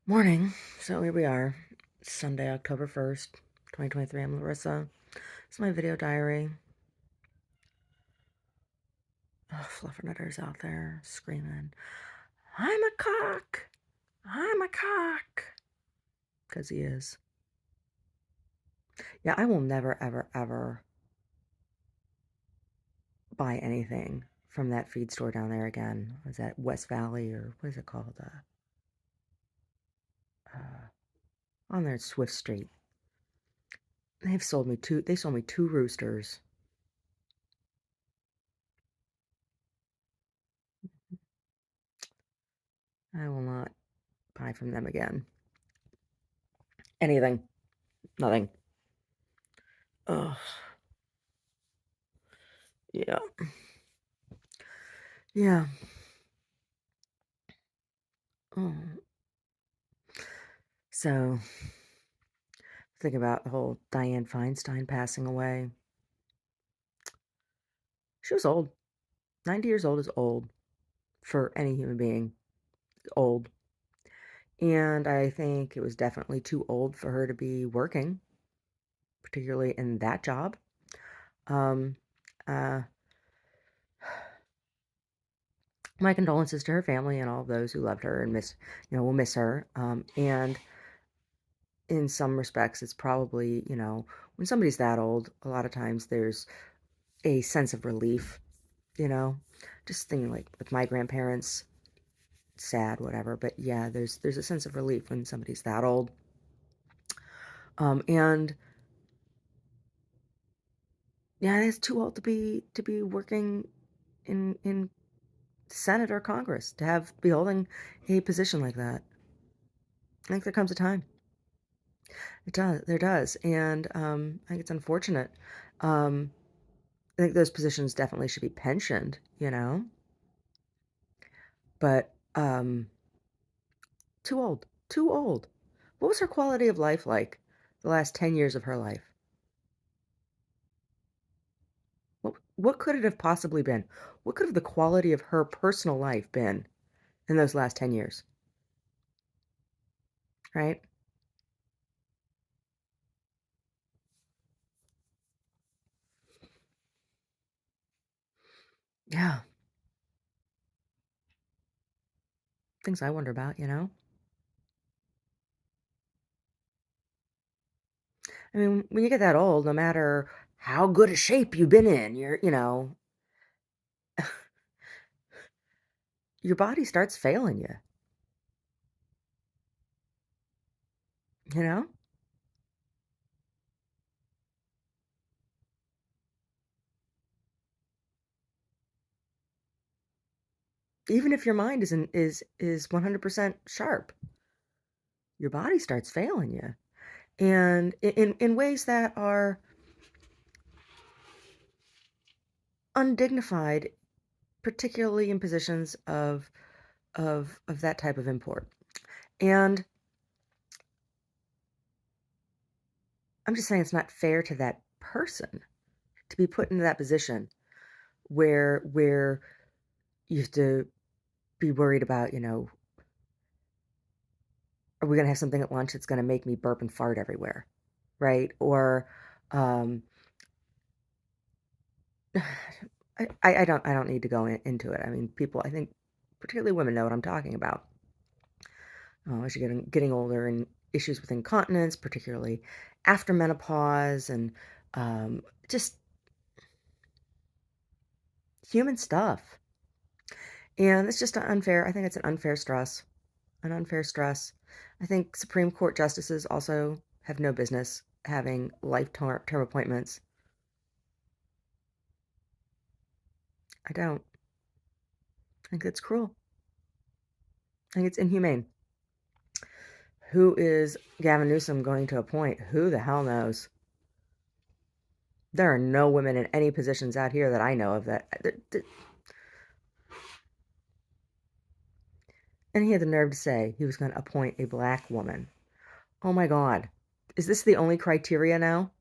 Morning. So here we are, Sunday, October 1st, 2023. I'm Larissa. It's my video diary. Oh, fluffernutters out there screaming, I'm a cock! I'm a cock! Because he is. Yeah, I will never, ever, ever buy anything from that feed store down there again. Was that West Valley or what is it called? On there at Swift Street. They sold me two roosters. I will not buy from them again. Anything. Nothing. Ugh. Yeah. Yeah. Oh. So, think about the whole Dianne Feinstein passing away. She was old. 90 years old is old for any human being. Old. And I think it was definitely too old for her to be working, particularly in that job. Um, uh, my condolences to her family and all those who loved her and will miss her. And in some respects, it's probably, when somebody's that old, a lot of times there's a sense of relief, you know, just thinking like with my grandparents, sad, whatever. But yeah, there's a sense of relief when somebody's that old. And yeah, it's too old to be working in Senate or Congress to be holding a position like that. I think there comes a time. It does. There does, and I think it's unfortunate. Um, I think those positions definitely should be pensioned. But too old. Too old. What was her quality of life like the last 10 years of her life? What could it have possibly been? What could have the quality of her personal life been in those last 10 years? Right? Yeah. Things I wonder about. I mean, when you get that old, no matter how good a shape you've been in, your body starts failing you, you know? Even if your mind is 100% sharp, your body starts failing you. And in ways that are undignified, particularly in positions of that type of import. And I'm just saying it's not fair to that person to be put into that position where you have to be worried about, are we gonna have something at lunch that's gonna make me burp and fart everywhere, right? Or um, I don't need to go into it. I mean, people, I think, particularly women, know what I'm talking about. As you're getting older, and issues with incontinence, particularly after menopause, and just human stuff. And it's just unfair. I think it's an unfair stress. An unfair stress. I think Supreme Court justices also have no business having term appointments. I don't. I think it's cruel. I think it's inhumane. Who is Gavin Newsom going to appoint? Who the hell knows? There are no women in any positions out here that I know of and he had the nerve to say he was going to appoint a black woman. Oh my God. Is this the only criteria now?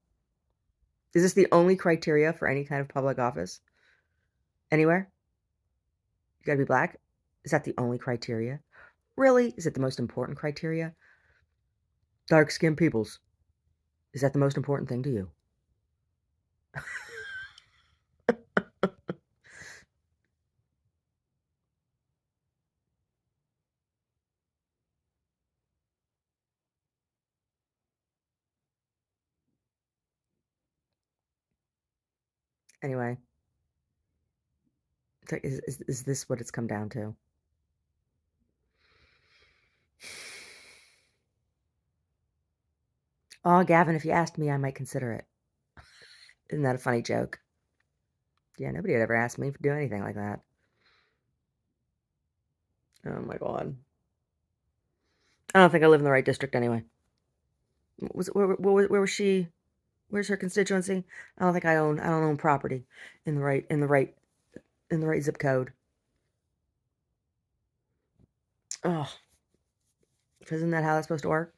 Is this the only criteria for any kind of public office? Anywhere? You gotta be black? Is that the only criteria? Really? Is it the most important criteria? Dark-skinned peoples. Is that the most important thing to you? Anyway, so is this what it's come down to? Oh, Gavin, if you asked me, I might consider it. Isn't that a funny joke? Yeah, nobody had ever asked me to do anything like that. Oh my god. I don't think I live in the right district anyway. Where was she? Where's her constituency? I don't own property in the right zip code. Oh, isn't that how that's supposed to work?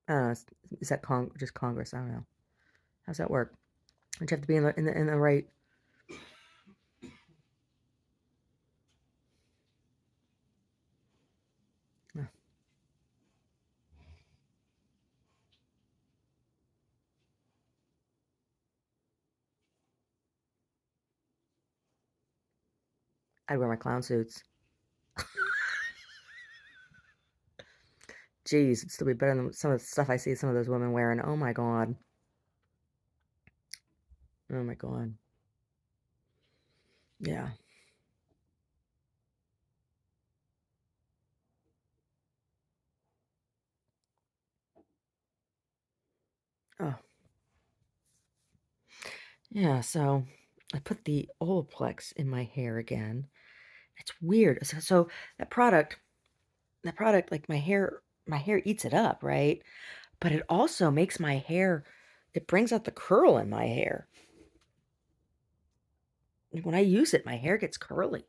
I don't know. Is that just Congress? I don't know. How's that work? Don't you have to be in the right? Oh, I'd wear my clown suits. Jeez, it'd still be better than some of the stuff I see some of those women wearing. Oh my god. Oh my god. Yeah. Oh. Yeah, so I put the Olaplex in my hair again. It's weird. So that product, like my hair eats it up, right? But it also makes my hair, it brings out the curl in my hair. Like, when I use it, my hair gets curly.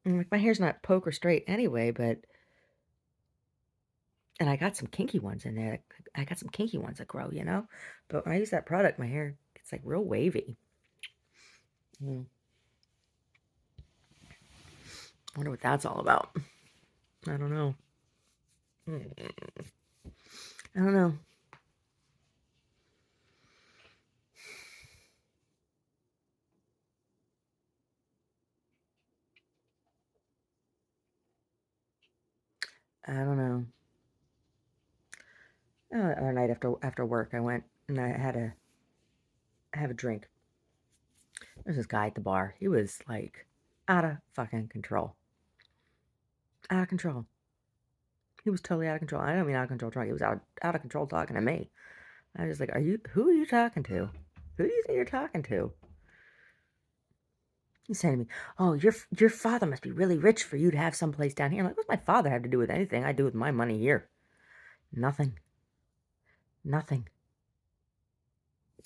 And like my hair's not poke or straight anyway, and I got some kinky ones in there. I got some kinky ones that grow, you know? But when I use that product, my hair gets like real wavy. Mm. I wonder what that's all about. I don't know. Mm. I don't know. I don't know. A night after work, I went and I have a drink. There's this guy at the bar. He was like out of fucking control. Out of control. He was totally out of control. I don't mean out of control drunk. He was out of control talking to me. I was like, who are you talking to? Who do you think you're talking to? He's saying to me, "Oh, your father must be really rich for you to have someplace down here." I'm like, "What's my father have to do with anything? I do with my money here. Nothing. Nothing."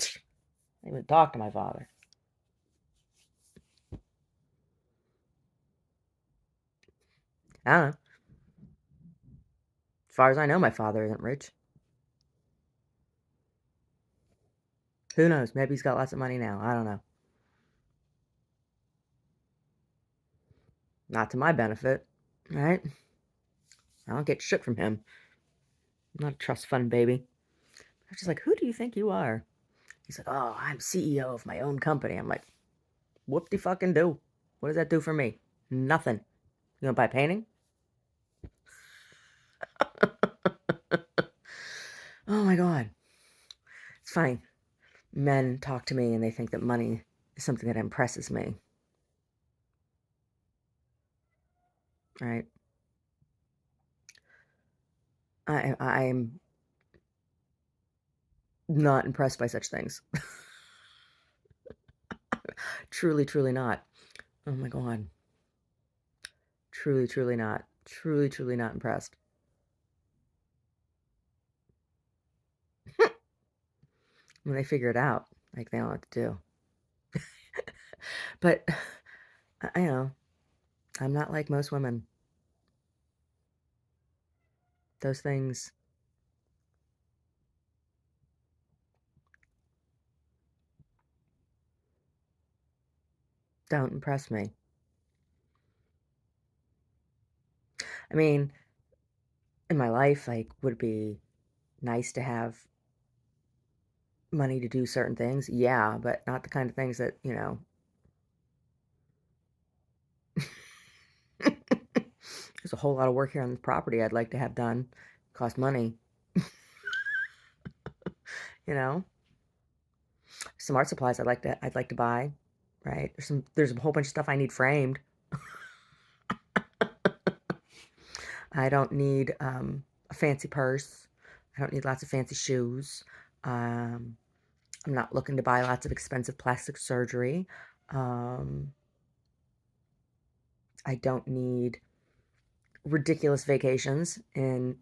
I even talk to my father. I don't know. As far as I know, my father isn't rich. Who knows? Maybe he's got lots of money now. I don't know. Not to my benefit, right? I don't get shit from him. I'm not a trust fund baby. I was just like, who do you think you are? He's like, oh, I'm CEO of my own company. I'm like, whoop de fucking do. What does that do for me? Nothing. You gonna buy a painting? Oh my god. It's funny. Men talk to me and they think that money is something that impresses me, right? I'm not impressed by such things. Truly, truly not. Oh my god. Truly, truly not. Truly, truly not impressed. When they figure it out, like they know what to do. But I know I'm not like most women. Those things, don't impress me. I mean, in my life, like, would it be nice to have money to do certain things? Yeah, but not the kind of things that, there's a whole lot of work here on the property I'd like to have done. Cost money, you know? Some art supplies I'd like to buy, right? There's a whole bunch of stuff I need framed. I don't need a fancy purse. I don't need lots of fancy shoes. Um, I'm not looking to buy lots of expensive plastic surgery. Um, I don't need ridiculous vacations in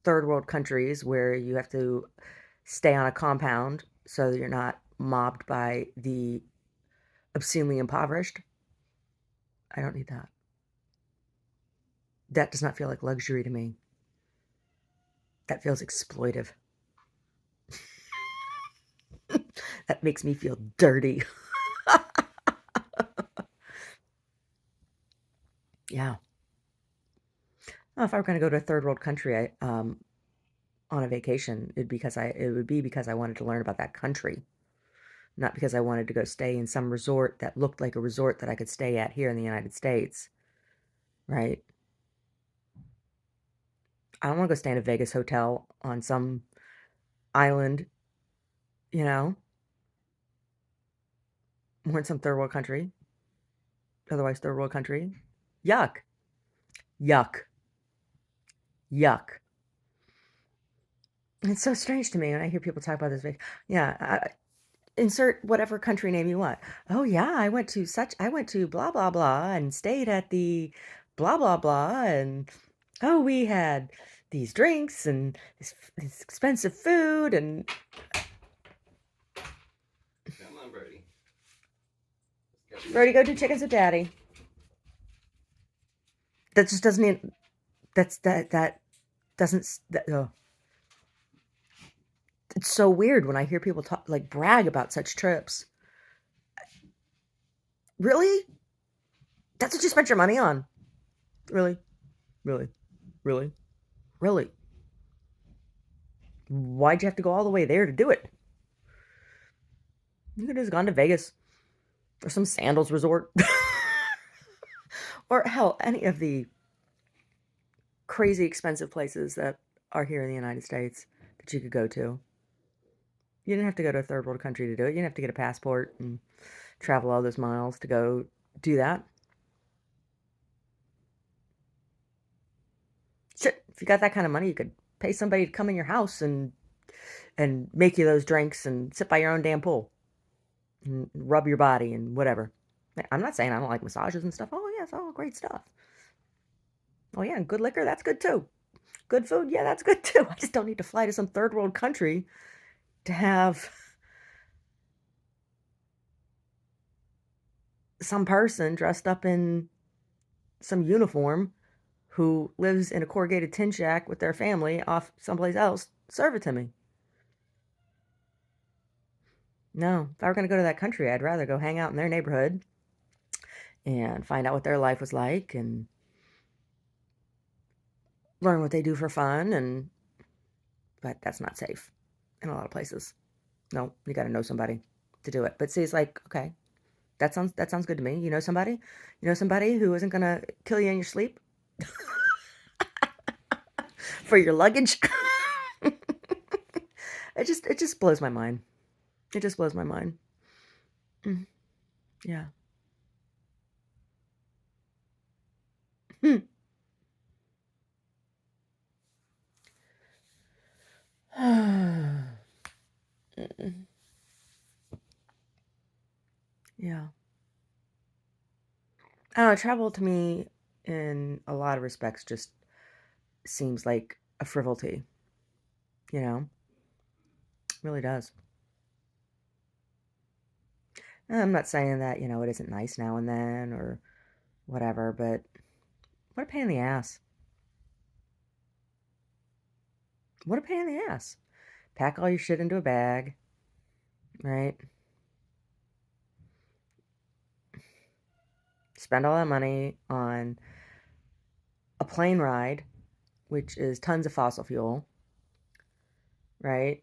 third world countries where you have to stay on a compound so that you're not mobbed by the obscenely impoverished. I don't need that. That does not feel like luxury to me. That feels exploitive. That makes me feel dirty. Yeah. Well, if I were going to go to a third world country, on a vacation, it would be because I wanted to learn about that country, not because I wanted to go stay in some resort that looked like a resort that I could stay at here in the United States, right? I don't want to go stay in a Vegas hotel on some island, you know, or in some third world country, otherwise third world country. Yuck, yuck, yuck. It's so strange to me when I hear people talk about this. Yeah, insert whatever country name you want. Oh yeah, I went to blah blah blah and stayed at the blah blah blah, and oh, we had these drinks and this expensive food, and Come on, Brody. Brody, go do chickens with daddy. That just doesn't even, that doesn't it's so weird when I hear people talk, like, brag about such trips. Really? That's what you spent your money on? Really? Really? Really? Really? Why'd you have to go all the way there to do it? You could have just gone to Vegas or some sandals resort. Or hell, any of the crazy expensive places that are here in the United States that you could go to. You didn't have to go to a third world country to do it. You didn't have to get a passport and travel all those miles to go do that. Shit, if you got that kind of money, you could pay somebody to come in your house and make you those drinks and sit by your own damn pool and rub your body and whatever. I'm not saying I don't like massages and stuff. Oh, yeah, it's all great stuff. Oh, yeah, and good liquor, that's good too. Good food, yeah, that's good too. I just don't need to fly to some third world country to have some person dressed up in some uniform who lives in a corrugated tin shack with their family off someplace else serve it to me. No, if I were going to go to that country, I'd rather go hang out in their neighborhood and find out what their life was like and learn what they do for fun. But that's not safe in a lot of places. No, you got to know somebody to do it. But see, it's like, okay, that sounds good to me. You know somebody? You know somebody who isn't gonna kill you in your sleep for your luggage? It just blows my mind. It just blows my mind. Mm, yeah. Hmm. Mm-mm. Yeah. I don't know, travel to me in a lot of respects just seems like a frivolity, you know? It really does. And I'm not saying that, it isn't nice now and then or whatever, but what a pain in the ass. What a pain in the ass. Pack all your shit into a bag, right? spend all that money on a plane ride, which is tons of fossil fuel, right?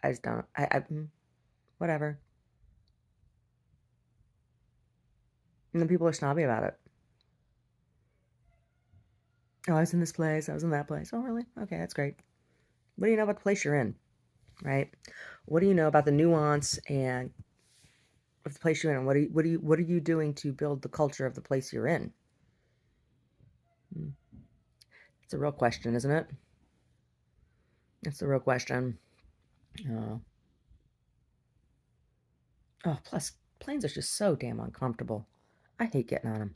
I just don't. Whatever. And then people are snobby about it. Oh, I was in this place. I was in that place. Oh, really? Okay, that's great. What do you know about the place you're in, right? What do you know about the nuance and of the place you're in? What are you doing to build the culture of the place you're in? Hmm. It's a real question, isn't it? It's a real question. Uh, plus planes are just so damn uncomfortable. I hate getting on them.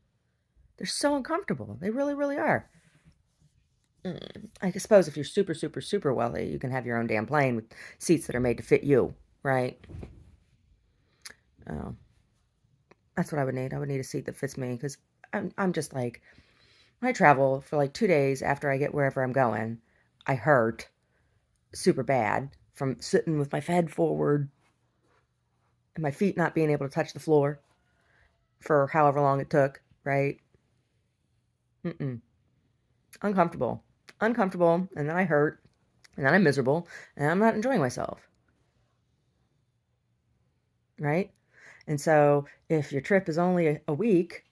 They're so uncomfortable. They really, really are. I suppose if you're super, super, super wealthy, you can have your own damn plane with seats that are made to fit you, right? Oh, that's what I would need. I would need a seat that fits me because I'm just like, when I travel for like 2 days after I get wherever I'm going, I hurt super bad from sitting with my head forward and my feet not being able to touch the floor for however long it took, right? Mm-mm. Uncomfortable. Uncomfortable, and then I hurt, and then I'm miserable, and I'm not enjoying myself, right? And so if your trip is only a week,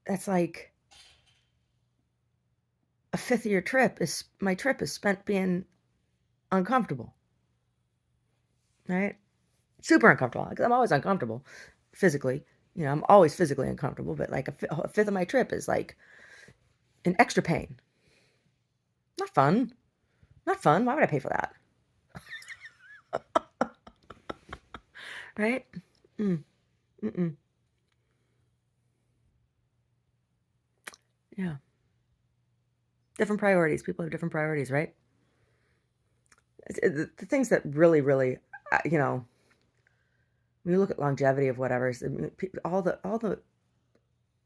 that's like a fifth of your trip is my trip is spent being uncomfortable, right? Super uncomfortable because I'm always uncomfortable physically. You know, I'm always physically uncomfortable, but like a fifth of my trip is like an extra pain. Not fun. Not fun. Why would I pay for that? Right? Mm, mm-mm. Yeah. Different priorities. People have different priorities, right? The things that really, really, you know, when you look at longevity of whatever, all the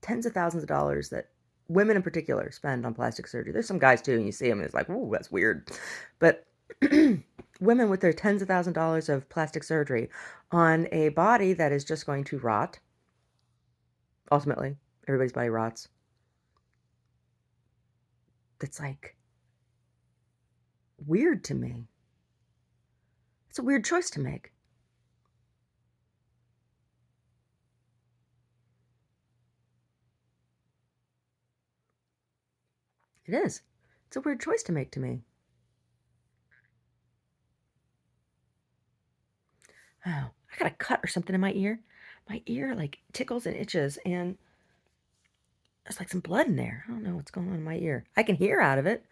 tens of thousands of dollars that women in particular spend on plastic surgery. There's some guys too, and you see them, and it's like, ooh, that's weird. But women with their tens of thousands of dollars of plastic surgery on a body that is just going to rot. Ultimately, everybody's body rots. That's like weird to me. It's a weird choice to make. It is. It's a weird choice to make to me. Oh, I got a cut or something in my ear. My ear like tickles and itches, and there's like some blood in there. I don't know what's going on in my ear. I can hear out of it,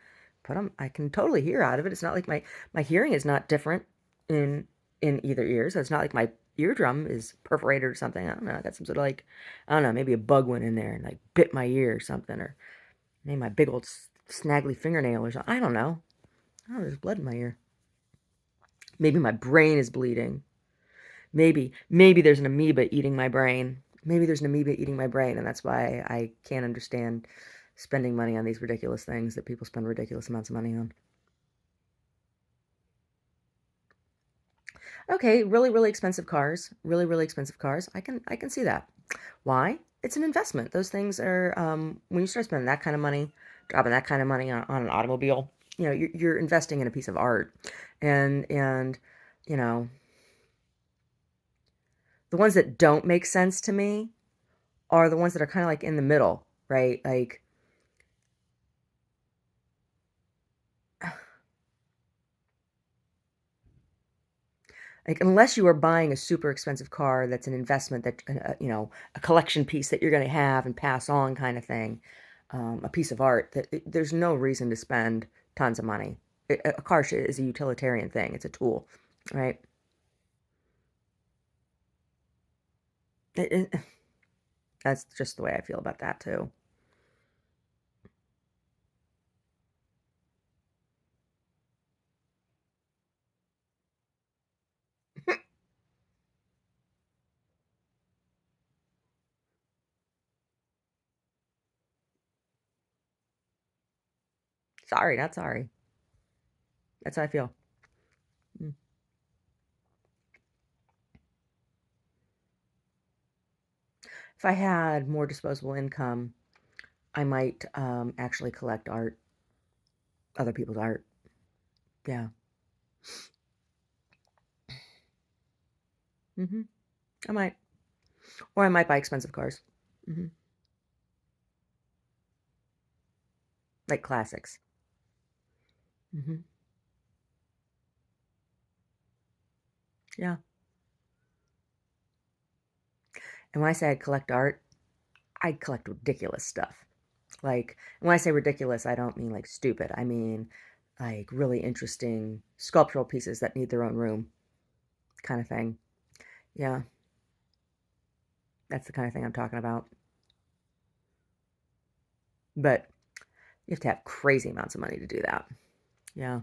but I can totally hear out of it. It's not like my hearing is not different in in either ear. So it's not like my eardrum is perforated or something. I don't know. I got some sort of like, I don't know, maybe a bug went in there and like bit my ear or something, or maybe my big old snaggly fingernail or something. I don't know. Oh, there's blood in my ear. Maybe my brain is bleeding. Maybe there's an amoeba eating my brain. Maybe there's an amoeba eating my brain, and that's why I can't understand spending money on these ridiculous things that people spend ridiculous amounts of money on. Okay, really, really expensive cars, really, really expensive cars. I can see that. Why? It's an investment. Those things are when you start spending that kind of money, dropping that kind of money on an automobile, you know, you're investing in a piece of art, and you know the ones that don't make sense to me are the ones that are kind of like in the middle, right? Like unless you are buying a super expensive car that's an investment that you know, a collection piece that you're going to have and pass on kind of thing, a piece of art that there's no reason to spend tons of money. A car is a utilitarian thing. It's a tool, right? It, it, that's just the way I feel about that too. Sorry, not sorry. That's how I feel. Mm. if I had more disposable income, I might actually collect art, other people's art. Yeah. hmm I might, or I might buy expensive cars. hmm Like classics. hmm Yeah. And when I say I collect art, I collect ridiculous stuff. Like, when I say ridiculous, I don't mean like stupid. I mean like really interesting sculptural pieces that need their own room, kind of thing. Yeah, that's the kind of thing I'm talking about. But you have to have crazy amounts of money to do that. Yeah.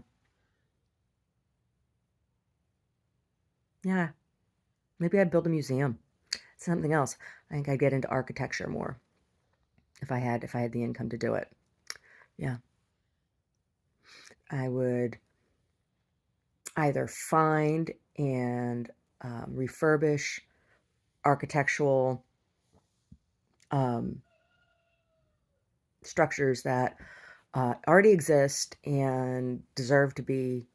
Yeah. Maybe I'd build a museum. Something else. I think I'd get into architecture more if I had the income to do it. Yeah. I would either find and refurbish architectural um, structures that already exist and deserve to be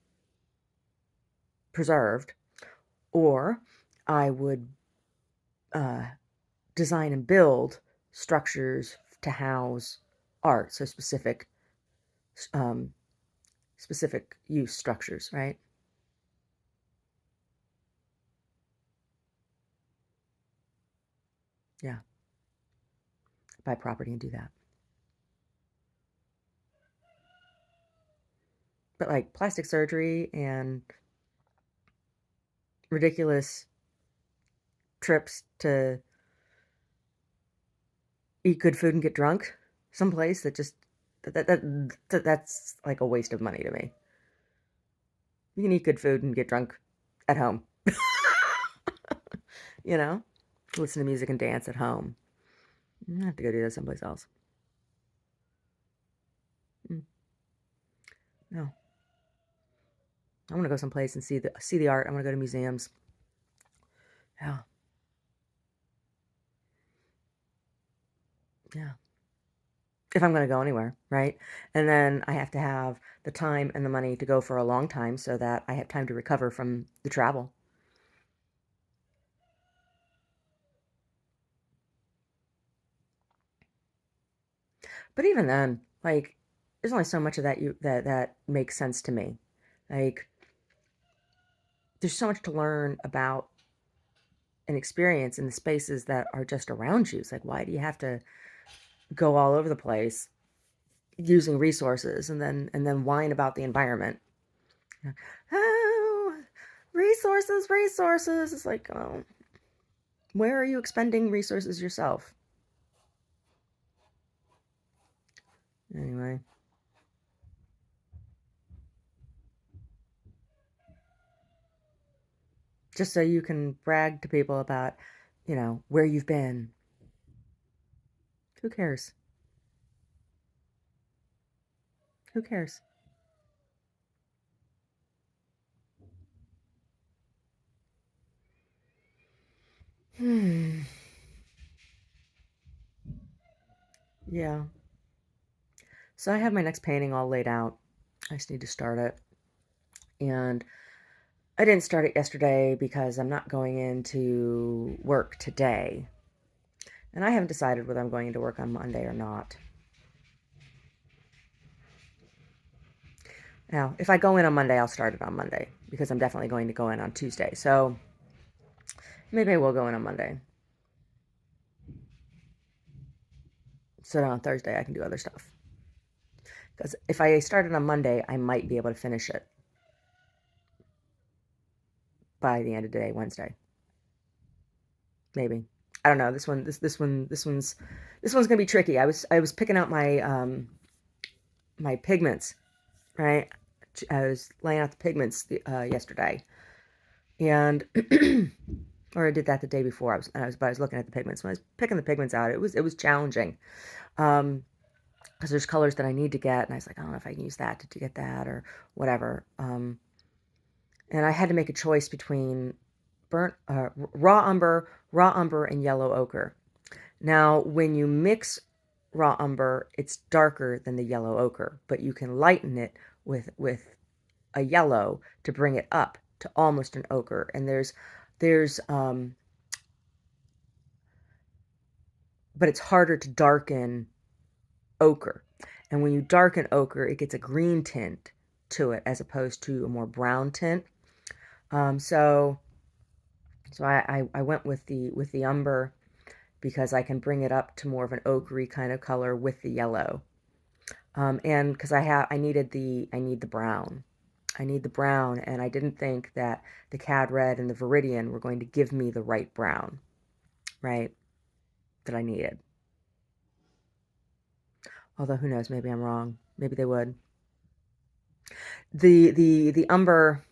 preserved, or I would uh, design and build structures to house art, so um, specific use structures, right? Yeah, buy property and do that. But like plastic surgery and ridiculous trips to eat good food and get drunk someplace that just that's like a waste of money to me. You can eat good food and get drunk at home. you know, listen to music and dance at home. You don't have to go do that someplace else. Mm, no, I want to go someplace and see the art. I want to go to museums. Yeah, yeah. If I'm going to go anywhere, right? And then I have to have the time and the money to go for a long time so that I have time to recover from the travel. But even then, like, there's only so much of that makes sense to me. Like, there's so much to learn about and experience in the spaces that are just around you. It's like, why do you have to go all over the place using resources and then whine about the environment? Oh, resources, resources. It's like, oh, where are you expending resources yourself? Anyway, just so you can brag to people about, where you've been. Who cares? Who cares? Hmm. Yeah. So I have my next painting all laid out. I just need to start it. And I didn't start it yesterday because I'm not going into work today. And I haven't decided whether I'm going into work on Monday or not. Now, if I go in on Monday, I'll start it on Monday because I'm definitely going to go in on Tuesday. So maybe I will go in on Monday. So that on Thursday I can do other stuff. Because if I start it on Monday, I might be able to finish it by the end of the day, Wednesday. Maybe. I don't know. This one's gonna be tricky. I was picking out my pigments, right? I was laying out the pigments yesterday, and or I did that the day before. I was looking at the pigments. When I was picking the pigments out, it was challenging. Because there's colors that I need to get, and I was like, I don't know if I can use that to get that or whatever. And I had to make a choice between raw umber, and yellow ochre. Now, when you mix raw umber, it's darker than the yellow ochre, but you can lighten it with a yellow to bring it up to almost an ochre. And there's but it's harder to darken ochre. And when you darken ochre, it gets a green tint to it as opposed to a more brown tint. So I went with the umber because I can bring it up to more of an ochre kind of color with the yellow. And because I need the brown. I need the brown, and I didn't think that the Cad Red and the Viridian were going to give me the right brown, right, that I needed. Although who knows, maybe I'm wrong. Maybe they would. The umber,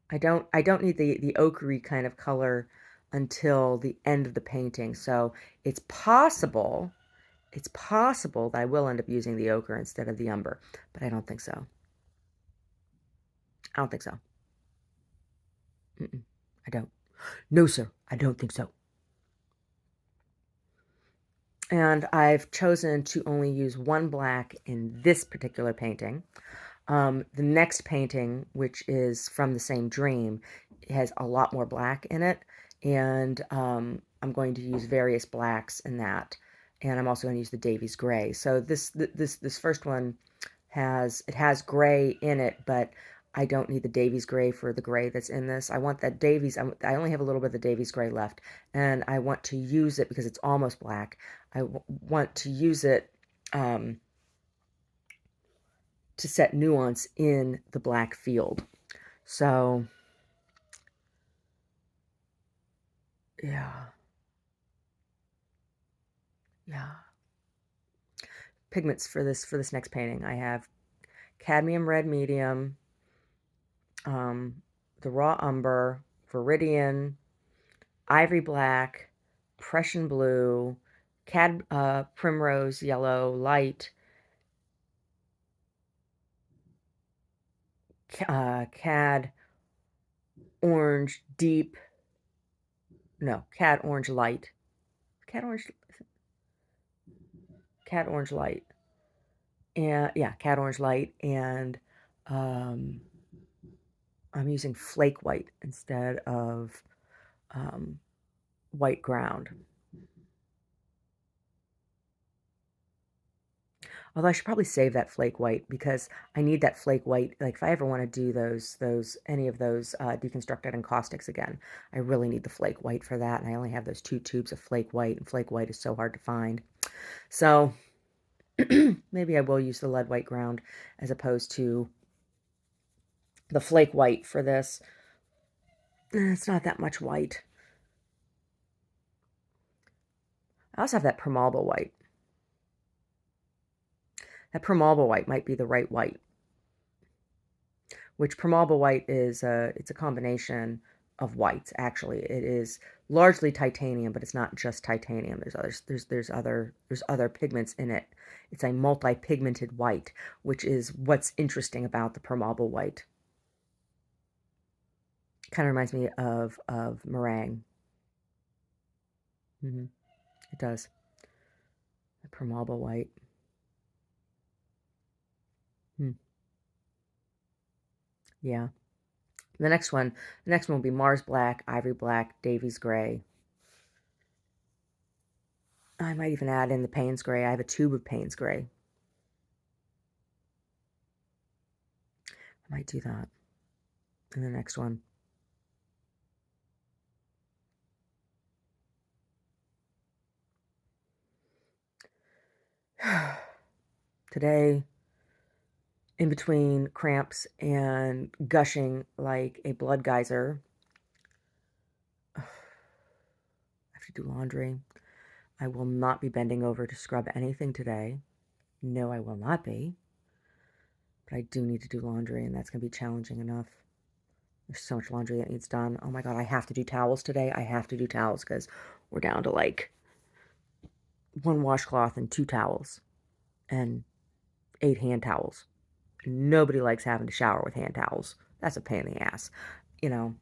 I don't need the ochre kind of color until the end of the painting. So it's possible that I will end up using the ochre instead of the umber, but I don't think so. I don't think so. Mm-mm, I don't. No, sir, I don't think so. And I've chosen to only use one black in this particular painting. The next painting, which is from the same dream, has a lot more black in it, and I'm going to use various blacks in that, and I'm also going to use the Davies gray. So this first one has gray in it, but I don't need the Davies gray for the gray that's in this. I want that Davies. I only have a little bit of the Davies gray left, and I want to use it because it's almost black. Want to use it. To set nuance in the black field. So, yeah, yeah. Pigments for this next painting. I have cadmium red medium, um, the raw umber, viridian, ivory black, Prussian blue, primrose yellow light, cad orange deep, no, cad orange light, cad orange, cad orange light, and yeah, cad orange light, and um, I'm using flake white instead of um, white ground. Although I should probably save that flake white because I need that flake white. Like if I ever want to do any of those deconstructed encaustics again, I really need the flake white for that. And I only have those 2 tubes of flake white, and flake white is so hard to find. So maybe I will use the lead white ground as opposed to the flake white for this. It's not that much white. I also have that Permalba white. That Permalba white might be the right white, which Permalba white is it's a combination of whites. Actually, it is largely titanium, but it's not just titanium. There's other pigments in it. It's a multi-pigmented white, which is what's interesting about the Permalba white. Kind of reminds me of meringue. Mm-hmm. It does. The Permalba white. Hmm. Yeah. The next one will be Mars black, ivory black, Davies gray. I might even add in the Payne's gray. I have a tube of Payne's gray. I might do that in the next one. Today, in between cramps and gushing like a blood geyser, I have to do laundry. I will not be bending over to scrub anything today. No, I will not be. But I do need to do laundry, and that's going to be challenging enough. There's so much laundry that needs done. Oh my God, I have to do towels today. I have to do towels because we're down to like 1 washcloth and 2 towels and 8 hand towels. Nobody likes having to shower with hand towels. That's a pain in the ass. You know,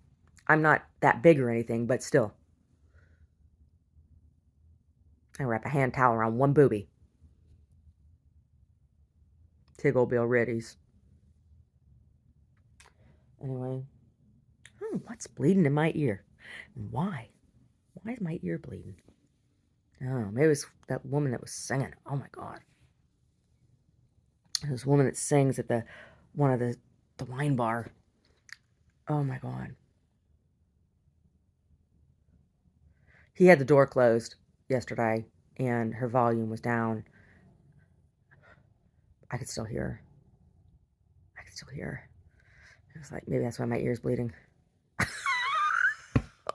I'm not that big or anything, but still. I wrap a hand towel around one booby. Tiggle Bill Riddies. Anyway. What's bleeding in my ear? And why? Why is my ear bleeding? I don't know. Maybe it was that woman that was singing. Oh my God. This woman that sings at one of the wine bar. Oh my God. He had the door closed yesterday and her volume was down. I could still hear her. I could still hear her. It was like, maybe that's why my ear's bleeding.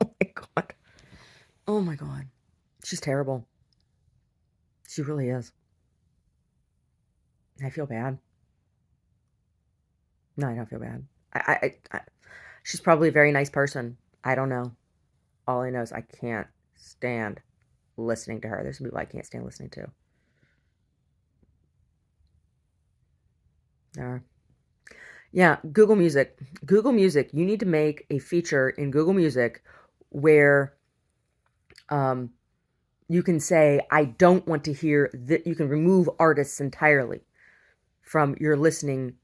Oh my God. Oh my God. She's terrible. She really is. I feel bad. No, I don't feel bad. She's probably a very nice person. I don't know. All I know is I can't stand listening to her. There's some people I can't stand listening to. There are. Yeah, Google Music. Google Music. You need to make a feature in Google Music where um, you can say, I don't want to hear that. You can remove artists entirely from your listening,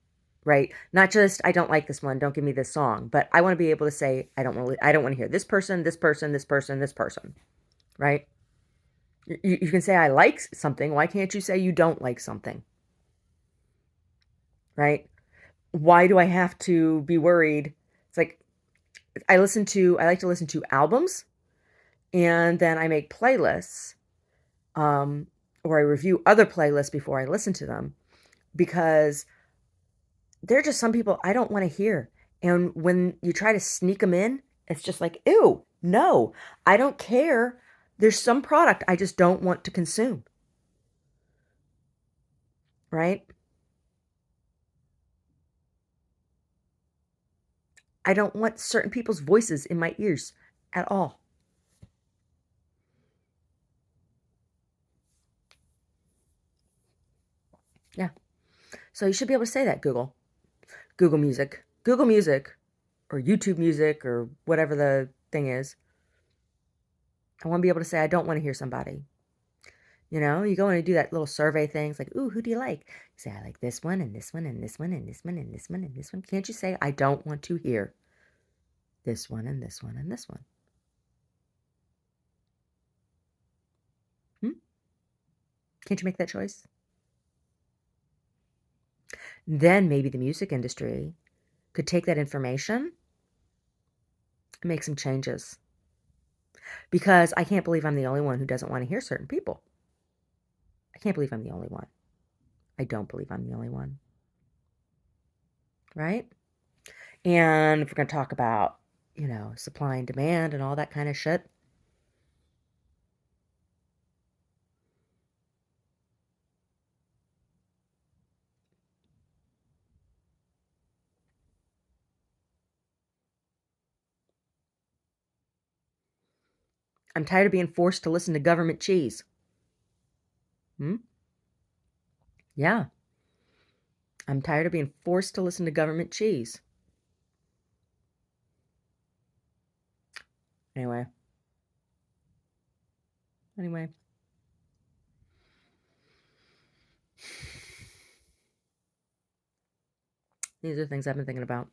right? Not just, I don't like this one, don't give me this song, but I want to be able to say, I don't want to hear this person, this person, this person, this person, right? You can say, I like something. Why can't you say you don't like something, right? Why do I have to be worried? It's like, I like to listen to albums and then I make playlists, um, or I review other playlists before I listen to them because there are just some people I don't want to hear. And when you try to sneak them in, it's just like, ew, no, I don't care. There's some product I just don't want to consume, right? I don't want certain people's voices in my ears at all. Yeah. So you should be able to say that, Google. Google Music. Google Music or YouTube Music or whatever the thing is. I want to be able to say I don't want to hear somebody. You know, you go in and do that little survey things like, ooh, who do you like? You say, I like this one and this one and this one and this one and this one and this one. Can't you say, I don't want to hear this one and this one and this one? Hmm? Can't you make that choice? Then maybe the music industry could take that information and make some changes. Because I can't believe I'm the only one who doesn't want to hear certain people. I can't believe I'm the only one. I don't believe I'm the only one. Right? And if we're going to talk about, supply and demand and all that kind of shit, I'm tired of being forced to listen to government cheese. Hmm? Yeah. I'm tired of being forced to listen to government cheese. Anyway. These are things I've been thinking about.